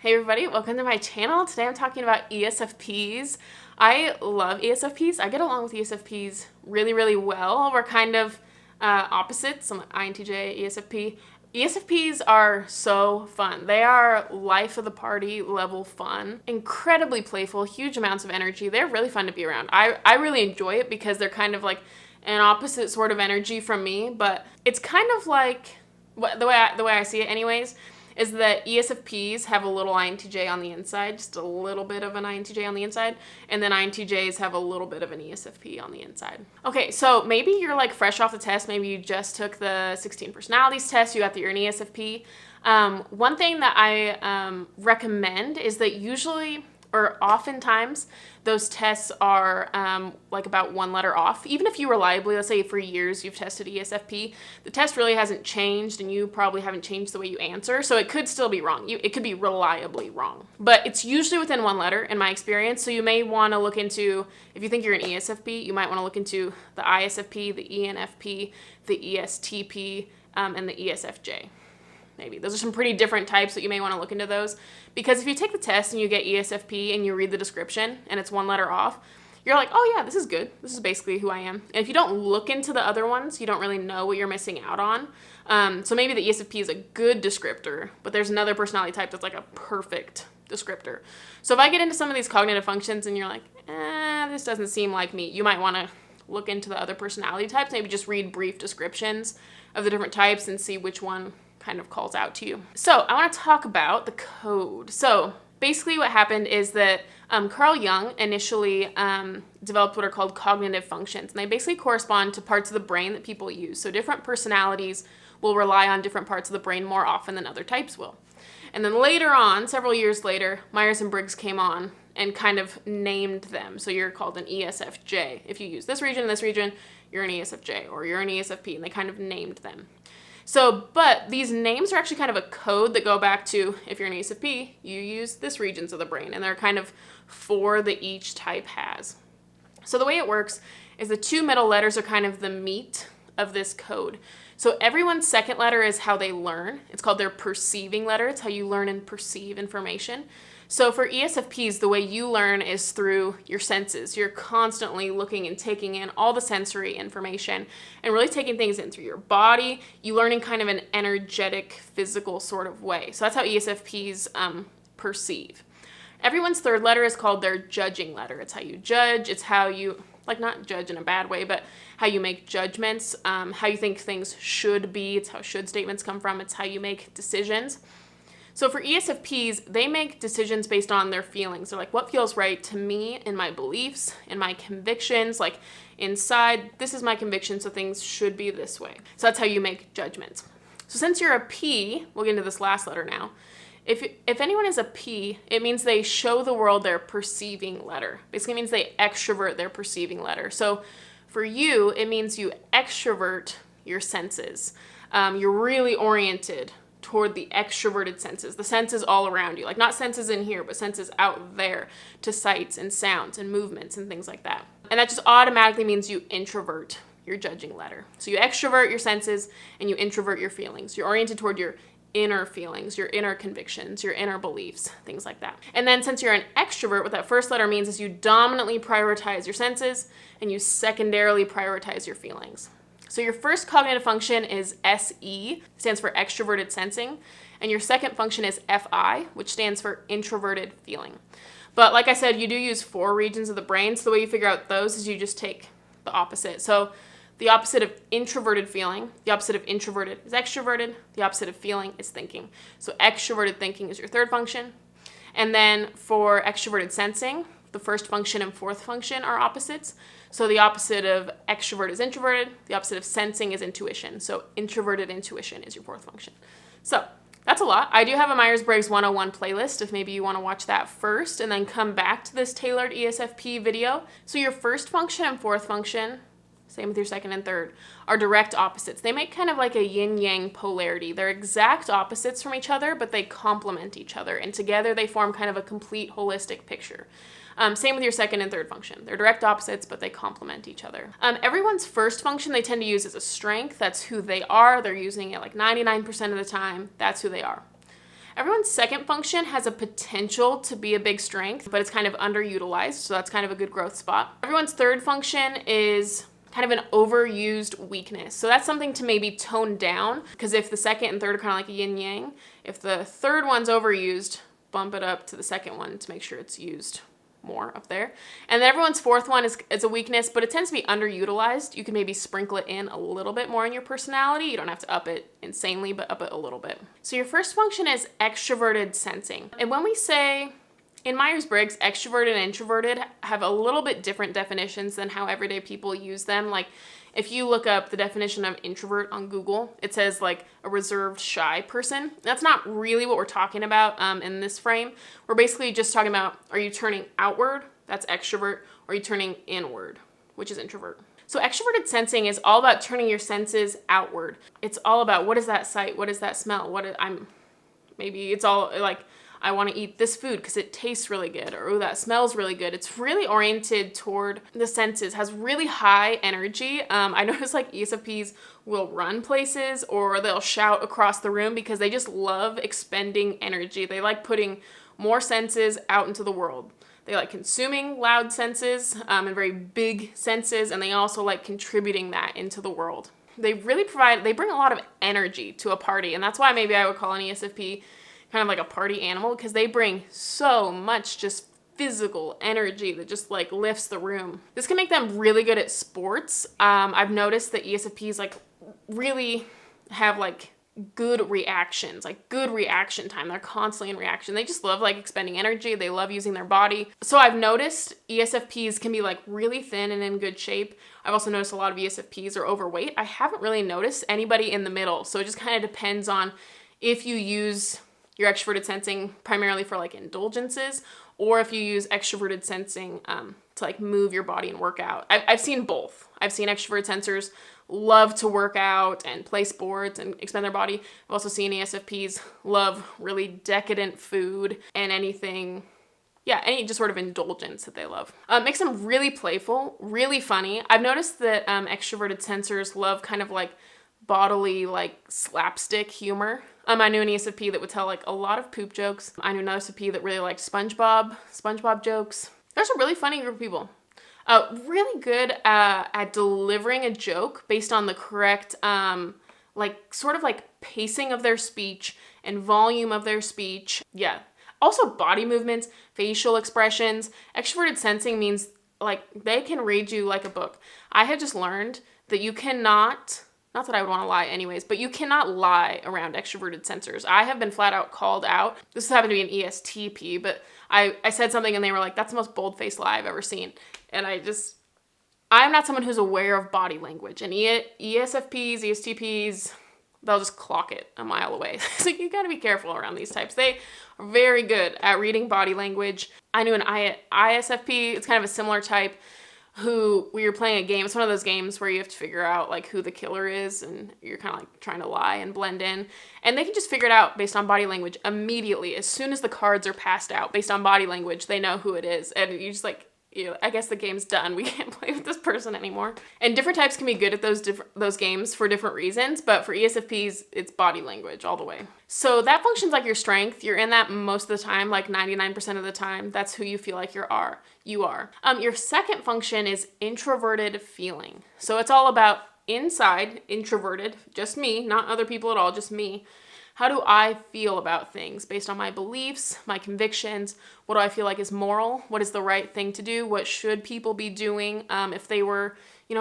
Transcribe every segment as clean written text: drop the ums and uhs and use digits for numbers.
Hey everybody, welcome to my channel. Today I'm talking about ESFPs. I love ESFPs. I get along with ESFPs really well. We're kind of opposites. I'm INTJ, ESFP. ESFPs are so fun. They are life of the party level fun. Incredibly playful, huge amounts of energy. They're really fun to be around. I really enjoy it because they're kind of like an opposite sort of energy from me, but it's kind of like, the way I see it anyways, is that ESFPs have a little INTJ on the inside, just a little bit of an INTJ on the inside, and then INTJs have a little bit of an ESFP on the inside. Okay, so maybe you're like fresh off the test, maybe you just took the 16 personalities test, you got that you're an ESFP. One thing that I recommend is that usually, or oftentimes, those tests are like about one letter off. Even if you reliably, let's say for years you've tested ESFP, the test really hasn't changed and you probably haven't changed the way you answer, so it could still be wrong. It could be reliably wrong. But it's usually within one letter in my experience, so you may want to look into, if you think you're an ESFP, you might want to look into the ISFP, the ENFP, the ESTP, and the ESFJ. Maybe. Those are some pretty different types that you may want to look into those. Because if you take the test and you get ESFP and you read the description and it's one letter off, you're like, oh yeah, this is good. This is basically who I am. And if you don't look into the other ones, you don't really know what you're missing out on. So maybe the ESFP is a good descriptor, but there's another personality type that's like a perfect descriptor. So if I get into some of these cognitive functions and you're like, this doesn't seem like me, you might want to look into the other personality types, maybe just read brief descriptions of the different types and see which one kind of calls out to you. So I want to talk about the code. So basically what happened is that Carl Jung initially developed what are called cognitive functions, and they basically correspond to parts of the brain that people use. So different personalities will rely on different parts of the brain more often than other types will. And then later on, several years later, Myers and Briggs came on and kind of named them. So you're called an ESFJ. If you use this region, you're an ESFJ, or you're an ESFP, and they kind of named them. So, but these names are actually kind of a code that go back to, if you're an ESFP, you use this regions of the brain, and they're kind of four that each type has. So the way it works is the two middle letters are kind of the meat of this code. So everyone's second letter is how they learn. It's called their perceiving letter. It's how you learn and perceive information. So for ESFPs, the way you learn is through your senses. You're constantly looking and taking in all the sensory information and really taking things in through your body. You learn in kind of an energetic, physical sort of way. So that's how ESFPs perceive. Everyone's third letter is called their judging letter. It's how you judge. It's how you, like, not judge in a bad way, but how you make judgments, how you think things should be. It's how should statements come from. It's how you make decisions. So for ESFPs, they make decisions based on their feelings. They're like, what feels right to me and my beliefs and my convictions? Like inside, this is my conviction, so things should be this way. So that's how you make judgments. So since you're a P, we'll get into this last letter now. If anyone is a P, it means they show the world their perceiving letter. Basically means they extrovert their perceiving letter. So for you, it means you extrovert your senses. You're really oriented toward the extroverted senses, the senses all around you, like not senses in here, but senses out there to sights and sounds and movements and things like that. And that just automatically means you introvert your judging letter. So you extrovert your senses and you introvert your feelings. You're oriented toward your inner feelings, your inner convictions, your inner beliefs, things like that. And then since you're an extrovert, what that first letter means is you dominantly prioritize your senses and you secondarily prioritize your feelings. So your first cognitive function is SE, stands for Extraverted Sensing, and your second function is FI, which stands for Introverted Feeling. But like I said, you do use four regions of the brain, so the way you figure out those is you just take the opposite. So the opposite of introverted feeling, the opposite of introverted is extroverted, the opposite of feeling is thinking. So extroverted thinking is your third function. And then for extroverted sensing, the first function and fourth function are opposites. So the opposite of extrovert is introverted. The opposite of sensing is intuition. So introverted intuition is your fourth function. So that's a lot. I do have a Myers Briggs 101 playlist if maybe you want to watch that first and then come back to this tailored ESFP video. So your first function and fourth function, same with your second and third, are direct opposites. They make kind of like a yin-yang polarity. They're exact opposites from each other, but they complement each other. And together they form kind of a complete holistic picture. Same with your second and third function. They're direct opposites, but they complement each other. Everyone's first function they tend to use as a strength. That's who they are. They're using it like 99% of the time. That's who they are. Everyone's second function has a potential to be a big strength, but it's kind of underutilized, so that's kind of a good growth spot. Everyone's third function is kind of an overused weakness. So that's something to maybe tone down, because if the second and third are kind of like a yin yang, if the third one's overused, bump it up to the second one to make sure it's used more up there. And then everyone's fourth one is a weakness, but it tends to be underutilized. You can maybe sprinkle it in a little bit more in your personality. You don't have to up it insanely, but up it a little bit. So your first function is extroverted sensing. And when we say in Myers Briggs, extroverted and introverted have a little bit different definitions than how everyday people use them. Like if you look up the definition of introvert on Google, it says like a reserved, shy person. That's not really what we're talking about in this frame. We're basically just talking about, are you turning outward? That's extrovert. Or are you turning inward, which is introvert? So extroverted sensing is all about turning your senses outward. It's all about, what is that sight? What is that smell? Maybe it's all like, I want to eat this food because it tastes really good, or oh, that smells really good. It's really oriented toward the senses, has really high energy. I notice like ESFPs will run places or they'll shout across the room because they just love expending energy. They like putting more senses out into the world. They like consuming loud senses and very big senses, and they also like contributing that into the world. They bring a lot of energy to a party, and that's why maybe I would call an ESFP kind of like a party animal, because they bring so much just physical energy that just like lifts the room. This can make them really good at sports. I've noticed that ESFPs like really have like good reactions, like good reaction time. They're constantly in reaction. They just love like expending energy. They love using their body. So I've noticed ESFPs can be like really thin and in good shape. I've also noticed a lot of ESFPs are overweight. I haven't really noticed anybody in the middle. So it just kind of depends on if you use your extroverted sensing primarily for like indulgences, or if you use extroverted sensing to like move your body and work out. I've seen both. I've seen extroverted sensors love to work out and play sports and expend their body. I've also seen ESFPs love really decadent food and any just sort of indulgence that they love. Makes them really playful, really funny. I've noticed that extroverted sensors love kind of like bodily, like slapstick humor. I knew an ESFP that would tell like a lot of poop jokes. I knew another ESFP that really liked SpongeBob jokes. There's a really funny group of people. Really good at delivering a joke based on the correct, like sort of like pacing of their speech and volume of their speech. Yeah. Also body movements, facial expressions. Extroverted sensing means like they can read you like a book. I had just learned that you cannot, not that I would want to lie anyways, but you cannot lie around extroverted sensors. I have been flat out called out. This happened to be an ESTP, but I said something and they were like, that's the most bold-faced lie I've ever seen. And I'm not someone who's aware of body language. And ESFPs, ESTPs, they'll just clock it a mile away. So you gotta be careful around these types. They are very good at reading body language. I knew an ISFP, it's kind of a similar type, who we were playing a game. It's one of those games where you have to figure out like who the killer is, and you're kind of like trying to lie and blend in. And they can just figure it out based on body language immediately. As soon as the cards are passed out based on body language, they know who it is. And you just like, I guess the game's done. We can't play with this person anymore. And different types can be good at those games for different reasons, but for ESFPs, it's body language all the way. So that functions like your strength. You're in that most of the time, like 99% of the time. That's who you feel like you are. Your second function is introverted feeling. So it's all about inside, introverted, just me, not other people at all, just me. How do I feel about things based on my beliefs, my convictions? What do I feel like is moral? What is the right thing to do? What should people be doing if they were,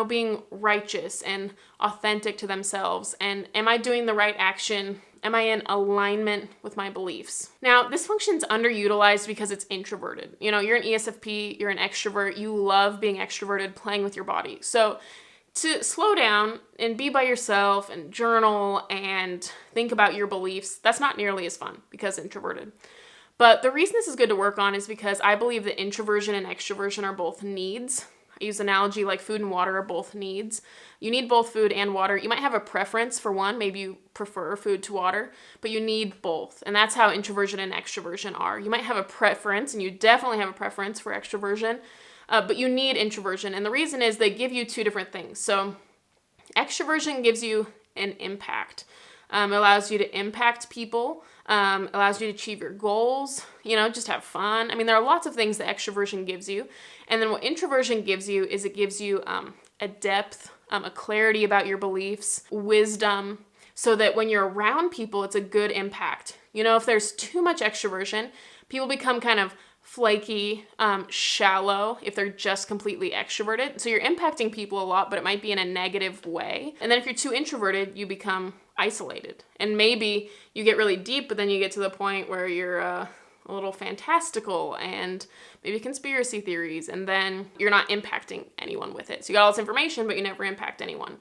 being righteous and authentic to themselves? And am I doing the right action? Am I in alignment with my beliefs? Now, this function's underutilized because it's introverted. You're an ESFP, you're an extrovert, you love being extroverted, playing with your body. So to slow down and be by yourself and journal and think about your beliefs, that's not nearly as fun because introverted. But the reason this is good to work on is because I believe that introversion and extroversion are both needs. I use an analogy like food and water are both needs. You need both food and water. You might have a preference for one. Maybe you prefer food to water, but you need both. And that's how introversion and extroversion are. You might have a preference, and you definitely have a preference for extroversion, but you need introversion. And the reason is they give you two different things. So extroversion gives you an impact. It allows you to impact people allows you to achieve your goals, just have fun. I mean, there are lots of things that extroversion gives you. And then what introversion gives you is it gives you a depth, a clarity about your beliefs, wisdom, so that when you're around people, it's a good impact. If there's too much extroversion, people become kind of flaky, shallow if they're just completely extroverted. So you're impacting people a lot, but it might be in a negative way. And then if you're too introverted, you become isolated. And maybe you get really deep, but then you get to the point where you're a little fantastical and maybe conspiracy theories, and then you're not impacting anyone with it. So you got all this information, but you never impact anyone.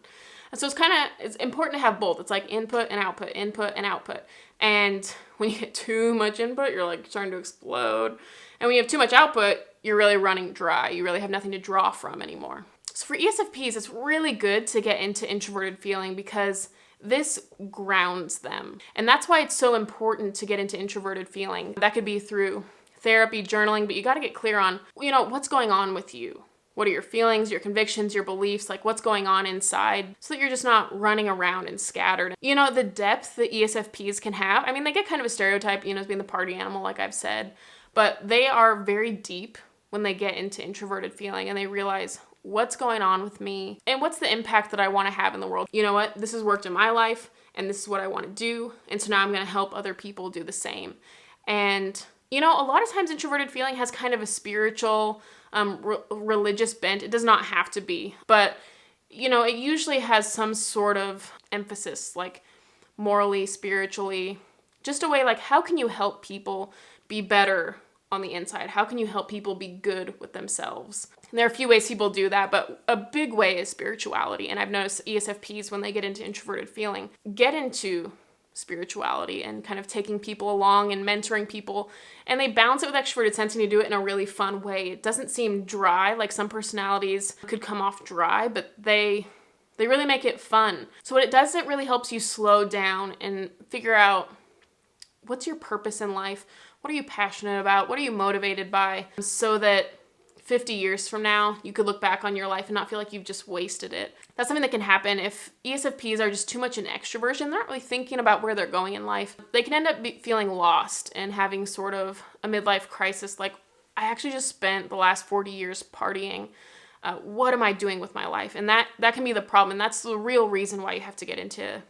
And so it's important to have both. It's like input and output, input and output. And when you get too much input, you're like starting to explode. And when you have too much output, you're really running dry. You really have nothing to draw from anymore. So for ESFPs, it's really good to get into introverted feeling because this grounds them. And that's why it's so important to get into introverted feeling. That could be through therapy, journaling, but you got to get clear on, what's going on with you. What are your feelings, your convictions, your beliefs, like what's going on inside, so that you're just not running around and scattered. The depth that ESFPs can have, I mean, they get kind of a stereotype, as being the party animal, like I've said, but they are very deep when they get into introverted feeling and they realize what's going on with me and what's the impact that I want to have in the world. You know what? This has worked in my life and this is what I want to do. And so now I'm going to help other people do the same. And, a lot of times introverted feeling has kind of a spiritual, religious bent. It does not have to be, but it usually has some sort of emphasis, like morally, spiritually, just a way like, how can you help people be better on the inside? How can you help people be good with themselves? And there are a few ways people do that, but a big way is spirituality. And I've noticed ESFPs, when they get into introverted feeling, get into spirituality and kind of taking people along and mentoring people. And they balance it with extroverted sensing to do it in a really fun way. It doesn't seem dry, like some personalities could come off dry, but they really make it fun. So what it does, it really helps you slow down and figure out what's your purpose in life? What are you passionate about? What are you motivated by? So that 50 years from now, you could look back on your life and not feel like you've just wasted it. That's something that can happen if ESFPs are just too much in extroversion. They're not really thinking about where they're going in life. They can end up feeling lost and having sort of a midlife crisis, like, I actually just spent the last 40 years partying. What am I doing with my life? And that can be the problem. And that's the real reason why you have to get into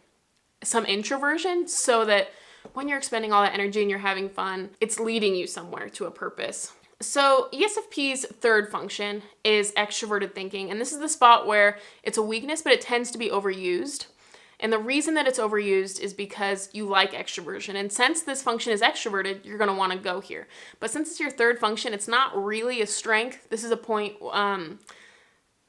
some introversion, so that when you're expending all that energy and you're having fun, it's leading you somewhere to a purpose. So ESFP's third function is extroverted thinking. And this is the spot where it's a weakness, but it tends to be overused. And the reason that it's overused is because you like extroversion. And since this function is extroverted, you're going to want to go here. But since it's your third function, it's not really a strength. This is a point,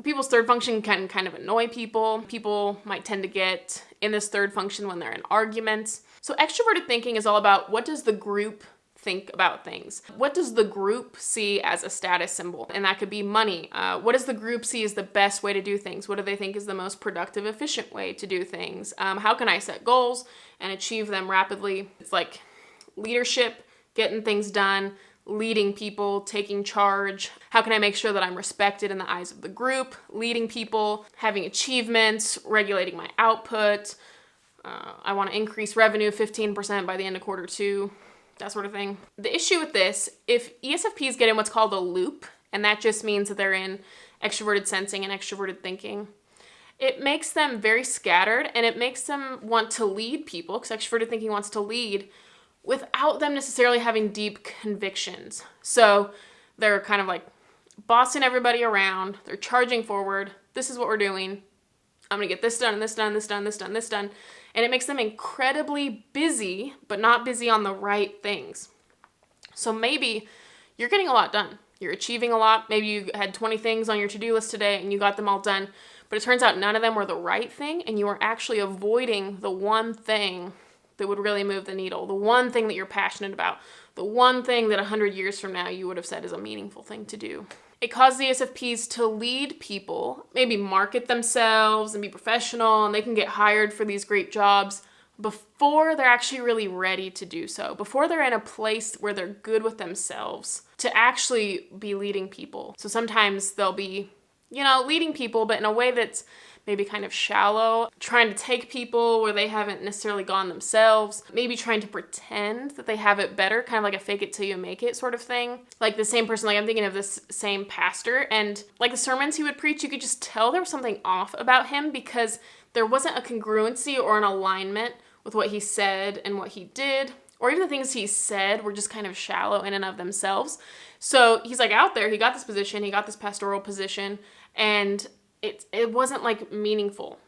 people's third function can kind of annoy people. People might tend to get in this third function when they're in arguments. So extroverted thinking is all about, what does the group think about things? What does the group see as a status symbol? And that could be money. What does the group see as the best way to do things? What do they think is the most productive, efficient way to do things? How can I set goals and achieve them rapidly? It's like leadership, getting things done, leading people, taking charge. How can I make sure that I'm respected in the eyes of the group? Leading people, having achievements, regulating my output. I want to increase revenue 15% by the end of quarter 2. That sort of thing. The issue with this, if ESFPs get in what's called a loop, and that just means that they're in extroverted sensing and extroverted thinking, it makes them very scattered, and it makes them want to lead people, because extroverted thinking wants to lead, without them necessarily having deep convictions. So they're kind of like bossing everybody around, they're charging forward, this is what we're doing, I'm gonna get this done, and this done, this done, this done, this done. And it makes them incredibly busy, but not busy on the right things. So maybe you're getting a lot done. You're achieving a lot. Maybe you had 20 things on your to-do list today and you got them all done, but it turns out none of them were the right thing, and you are actually avoiding the one thing that would really move the needle, the one thing that you're passionate about, the one thing that 100 years from now you would have said is a meaningful thing to do. It causes the ESFPs to lead people, maybe market themselves and be professional, and they can get hired for these great jobs before they're actually really ready to do so, before they're in a place where they're good with themselves to actually be leading people. So sometimes they'll be, leading people, but in a way that's maybe kind of shallow, trying to take people where they haven't necessarily gone themselves, maybe trying to pretend that they have it better, kind of like a fake it till you make it sort of thing. Like the same person, like I'm thinking of this same pastor, and like the sermons he would preach, you could just tell there was something off about him because there wasn't a congruency or an alignment with what he said and what he did, or even the things he said were just kind of shallow in and of themselves. So he's like out there, he got this position, he got this pastoral position, and it wasn't like meaningful.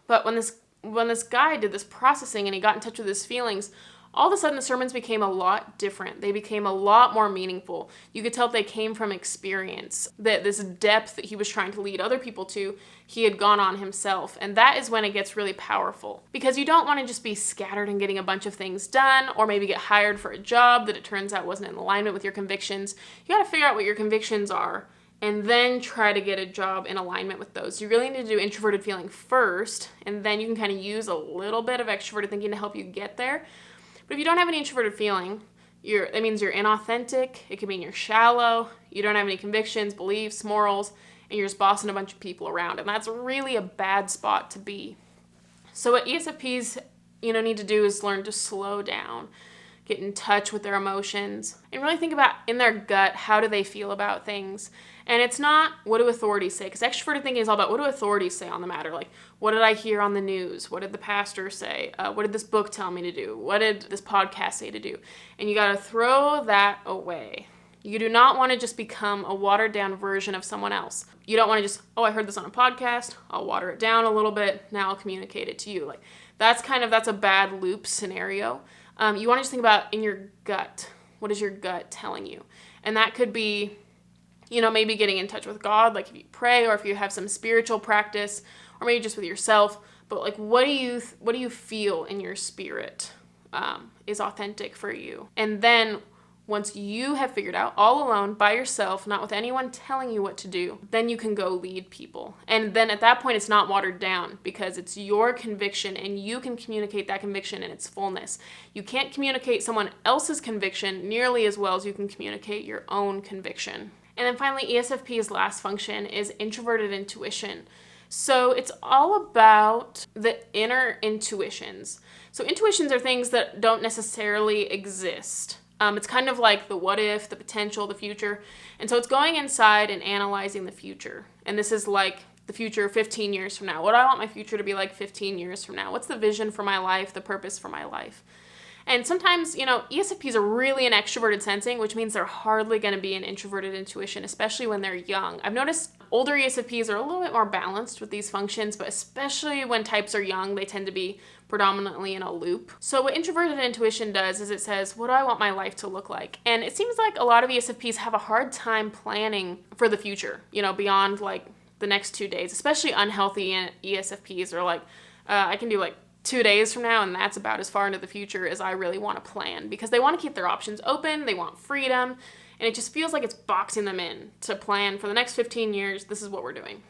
But when this guy did this processing and he got in touch with his feelings, all of a sudden the sermons became a lot different. They became a lot more meaningful. You could tell they came from experience, that this depth that he was trying to lead other people to, he had gone on himself. And that is when it gets really powerful, because you don't want to just be scattered and getting a bunch of things done, or maybe get hired for a job that it turns out wasn't in alignment with your convictions. You got to figure out what your convictions are and then try to get a job in alignment with those. You really need to do introverted feeling first, and then you can kind of use a little bit of extroverted thinking to help you get there. But if you don't have any introverted feeling, that means you're inauthentic. It could mean you're shallow. You don't have any convictions, beliefs, morals, and you're just bossing a bunch of people around. And that's really a bad spot to be. So what ESFPs, need to do is learn to slow down, get in touch with their emotions, and really think about in their gut, how do they feel about things? And it's not, what do authorities say? Because extroverted thinking is all about, what do authorities say on the matter? Like, what did I hear on the news? What did the pastor say? What did this book tell me to do? What did this podcast say to do? And you got to throw that away. You do not want to just become a watered down version of someone else. You don't want to just, I heard this on a podcast. I'll water it down a little bit. Now I'll communicate it to you. Like, that's a bad loop scenario. You want to just think about in your gut. What is your gut telling you? And that could be, maybe getting in touch with God, like if you pray, or if you have some spiritual practice, or maybe just with yourself. But like, what do you feel in your spirit is authentic for you? And then once you have figured out all alone by yourself, not with anyone telling you what to do, then you can go lead people. And then at that point, it's not watered down because it's your conviction and you can communicate that conviction in its fullness. You can't communicate someone else's conviction nearly as well as you can communicate your own conviction. And then finally, ESFP's last function is introverted intuition. So it's all about the inner intuitions. So intuitions are things that don't necessarily exist. It's kind of like the what if, the potential, the future. And so it's going inside and analyzing the future. And this is like the future 15 years from now. What do I want my future to be like 15 years from now? What's the vision for my life, the purpose for my life? And sometimes, ESFPs are really in extroverted sensing, which means they're hardly going to be in introverted intuition, especially when they're young. I've noticed older ESFPs are a little bit more balanced with these functions, but especially when types are young, they tend to be predominantly in a loop. So what introverted intuition does is it says, what do I want my life to look like? And it seems like a lot of ESFPs have a hard time planning for the future, beyond like the next 2 days, especially unhealthy ESFPs are like, I can do like 2 days from now, and that's about as far into the future as I really want to plan, because they want to keep their options open, they want freedom, and it just feels like it's boxing them in to plan for the next 15 years, this is what we're doing.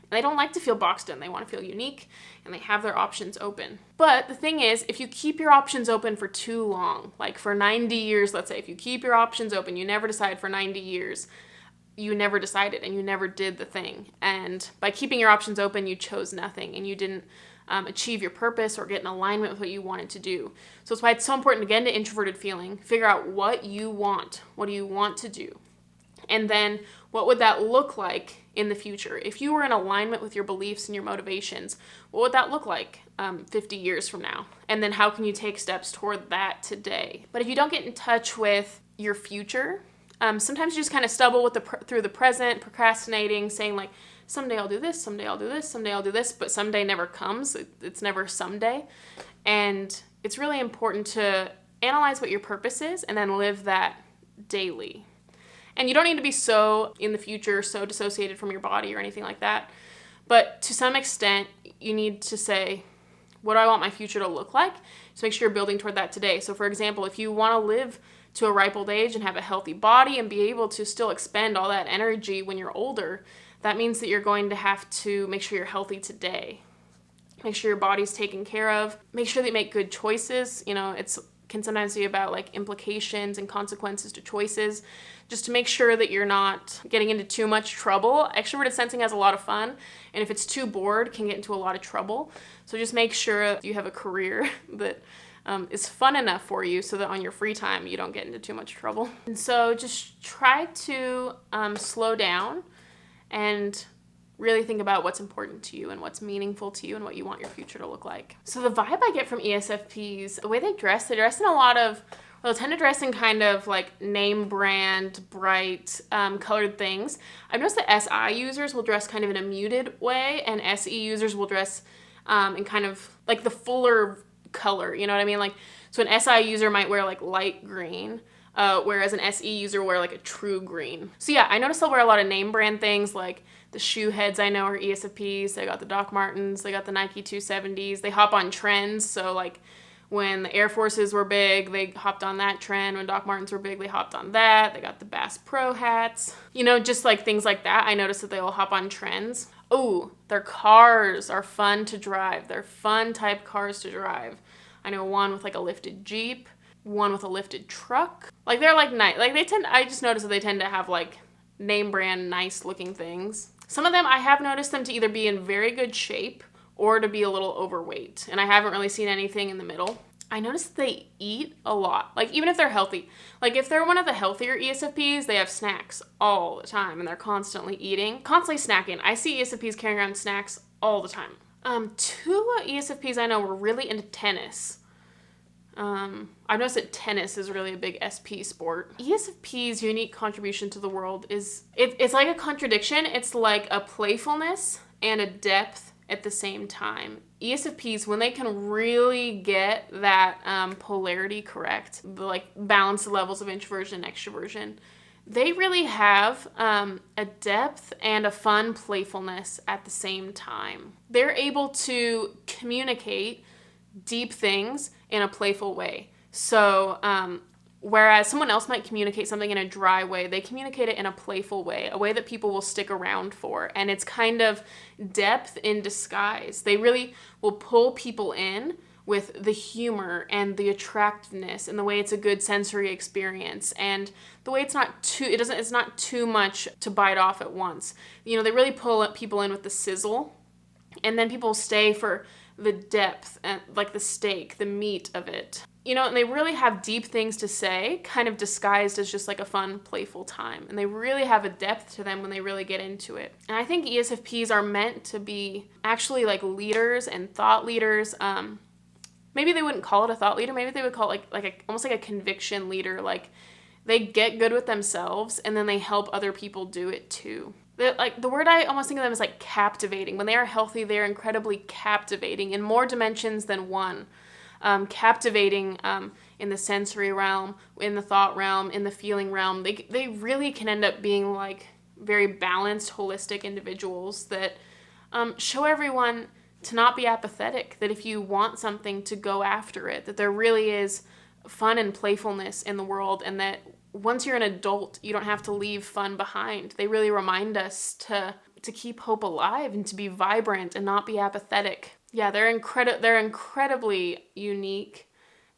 And they don't like to feel boxed in, they want to feel unique, and they have their options open. But the thing is, if you keep your options open for too long, like for 90 years, let's say, if you keep your options open, you never decide for 90 years, you never decided and you never did the thing. And by keeping your options open, you chose nothing, and you didn't achieve your purpose or get in alignment with what you wanted to do. So that's why it's so important to get into introverted feeling, figure out what you want, what do you want to do, and then what would that look like in the future? If you were in alignment with your beliefs and your motivations, what would that look like 50 years from now? And then how can you take steps toward that today? But if you don't get in touch with your future, sometimes you just kind of stumble through the present, procrastinating, saying like, someday I'll do this, someday I'll do this, someday I'll do this, but someday never comes. It's never someday. And it's really important to analyze what your purpose is and then live that daily. And you don't need to be so in the future, so dissociated from your body or anything like that. But to some extent, you need to say, what do I want my future to look like? So make sure you're building toward that today. So for example, if you want to live to a ripe old age and have a healthy body and be able to still expend all that energy when you're older, that means that you're going to have to make sure you're healthy today. Make sure your body's taken care of. Make sure that you make good choices. It's can sometimes be about like implications and consequences to choices, just to make sure that you're not getting into too much trouble. Extroverted sensing has a lot of fun, and if it's too bored, can get into a lot of trouble. So just make sure you have a career that is fun enough for you so that on your free time you don't get into too much trouble. And so just try to slow down and really think about what's important to you and what's meaningful to you and what you want your future to look like. So the vibe I get from ESFPs, the way they dress in a lot of, well, they tend to dress in kind of like name brand, bright, colored things. I've noticed that SI users will dress kind of in a muted way, and SE users will dress in kind of like the fuller color, you know what I mean? Like, so an SI user might wear like light green, whereas an SE user will wear like a true green. So yeah, I noticed they'll wear a lot of name brand things, like the shoe heads I know are ESFPs. They got the Doc Martens, they got the Nike 270s. They hop on trends. So like when the Air Forces were big, they hopped on that trend. When Doc Martens were big, they hopped on that. They got the Bass Pro hats. You know, just like things like that. I noticed that they will hop on trends. Oh, their cars are fun to drive. They're fun type cars to drive. I know one with like a lifted Jeep, one with a lifted truck. Like they're like nice. Like I just noticed that they tend to have like name brand nice looking things. Some of them, I have noticed them to either be in very good shape or to be a little overweight. And I haven't really seen anything in the middle. I noticed they eat a lot. Like even if they're healthy. Like if they're one of the healthier ESFPs, they have snacks all the time and they're constantly eating, constantly snacking. I see ESFPs carrying around snacks all the time. Two ESFPs I know were really into tennis. I've noticed that tennis is really a big SP sport. ESFP's unique contribution to the world is, it's like a contradiction. It's like a playfulness and a depth at the same time. ESFPs, when they can really get that polarity correct, like balance the levels of introversion and extroversion, they really have a depth and a fun playfulness at the same time. They're able to communicate deep things in a playful way. So whereas someone else might communicate something in a dry way, they communicate it in a playful way, a way that people will stick around for. And it's kind of depth in disguise. They really will pull people in with the humor and the attractiveness and the way it's a good sensory experience and the way it's not too much to bite off at once. You know, they really pull people in with the sizzle, and then people stay for the depth and like the steak, the meat of it. You know, and they really have deep things to say, kind of disguised as just like a fun, playful time. And they really have a depth to them when they really get into it. And I think ESFPs are meant to be actually like leaders and thought leaders. Maybe they wouldn't call it a thought leader. Maybe they would call it almost like a conviction leader. Like they get good with themselves and then they help other people do it too. Like the word I almost think of them is like captivating. When they are healthy, they're incredibly captivating in more dimensions than one. Captivating in the sensory realm, in the thought realm, in the feeling realm. They really can end up being like very balanced, holistic individuals that show everyone to not be apathetic, that if you want something, to go after it, that there really is fun and playfulness in the world, and that once you're an adult, you don't have to leave fun behind. They really remind us to keep hope alive and to be vibrant and not be apathetic. Yeah, they're incredibly unique,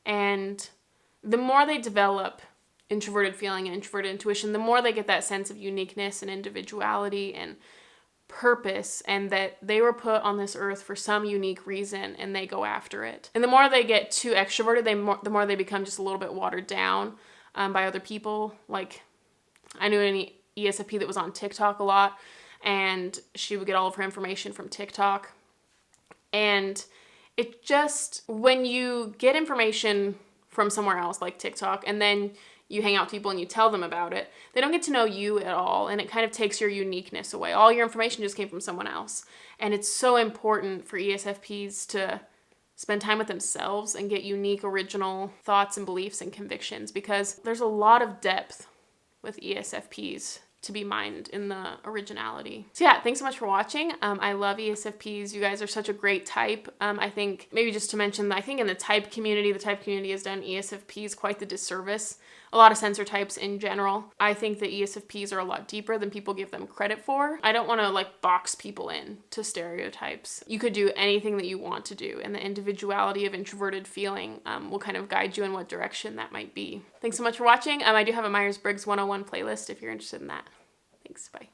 and the more they develop introverted feeling and introverted intuition, the more they get that sense of uniqueness and individuality and purpose, and that they were put on this earth for some unique reason and they go after it. And the more they get too extroverted, the more they become just a little bit watered down by other people. Like I knew an ESFP that was on TikTok a lot, and she would get all of her information from TikTok. And it just, when you get information from somewhere else like TikTok and then you hang out with people and you tell them about it, they don't get to know you at all, and it kind of takes your uniqueness away. All your information just came from someone else. And it's so important for ESFPs to spend time with themselves and get unique, original thoughts and beliefs and convictions, because there's a lot of depth with ESFPs to be mined in the originality. So yeah, thanks so much for watching. I love ESFPs. You guys are such a great type. I think maybe just to mention, I think in the type community has done ESFPs quite the disservice. A lot of sensor types in general. I think that ESFPs are a lot deeper than people give them credit for. I don't want to like box people in to stereotypes. You could do anything that you want to do, and the individuality of introverted feeling will kind of guide you in what direction that might be. Thanks so much for watching. I do have a Myers Briggs 101 playlist if you're interested in that. Thanks, bye.